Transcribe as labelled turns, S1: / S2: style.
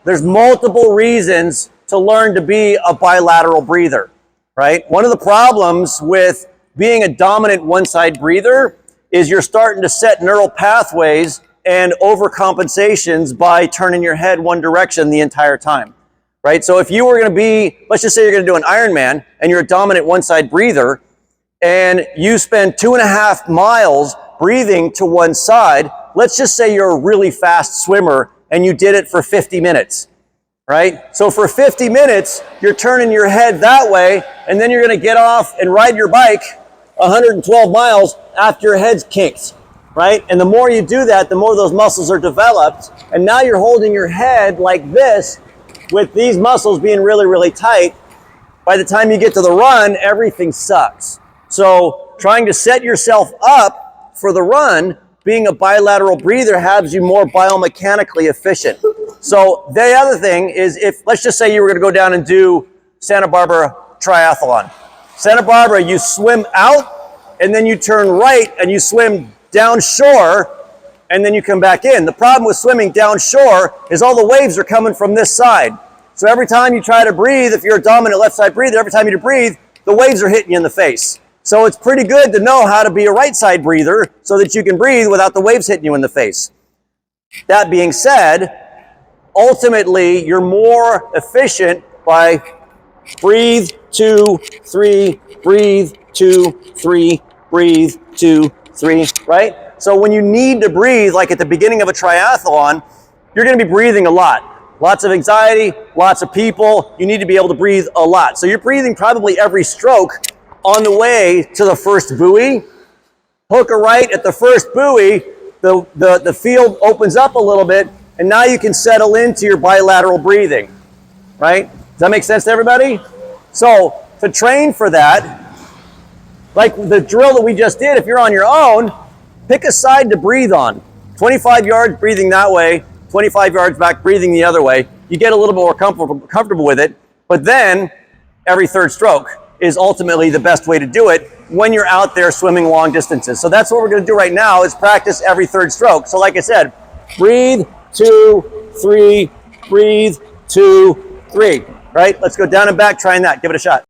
S1: there's multiple reasons to learn to be a bilateral breather, right? One of the problems with being a dominant one-side breather is you're starting to set neural pathways and overcompensations by turning your head one direction the entire time, right? So if you were going to be, let's just say you're going to do an Ironman and you're a dominant one-side breather and you spend 2.5 miles breathing to one side, let's just say you're a really fast swimmer and you did it for 50 minutes, right? So for 50 minutes, you're turning your head that way, and then you're going to get off and ride your bike 112 miles after your head's kinked, right? And the more you do that, the more those muscles are developed. And now you're holding your head like this with these muscles being really, really tight. By the time you get to the run, everything sucks. So trying to set yourself up for the run, being a bilateral breather has you more biomechanically efficient. So the other thing is, if let's just say you were going to go down and do Santa Barbara triathlon. Santa Barbara, you swim out and then you turn right and you swim down shore and then you come back in. The problem with swimming down shore is all the waves are coming from this side. So every time you try to breathe, if you're a dominant left side breather, every time you breathe, the waves are hitting you in the face. So it's pretty good to know how to be a right side breather so that you can breathe without the waves hitting you in the face. That being said, ultimately, you're more efficient by breathe, 2, 3, breathe, 2, 3, breathe, 2, 3, right? So when you need to breathe, like at the beginning of a triathlon, you're going to be breathing a lot. Lots of anxiety, lots of people. You need to be able to breathe a lot. So you're breathing probably every stroke on the way to the first buoy. Hook a right at the first buoy, the field opens up a little bit, and now you can settle into your bilateral breathing, right? Does that make sense to everybody? So to train for that, like the drill that we just did, if you're on your own, pick a side to breathe on. 25 yards breathing that way, 25 yards back breathing the other way. You get a little bit more comfortable with it, but then every third stroke is ultimately the best way to do it when you're out there swimming long distances. So that's what we're going to do right now, is practice every third stroke. So like I said, breathe, 2, 3, breathe, 2, 3, right? Let's go down and back trying that. Give it a shot.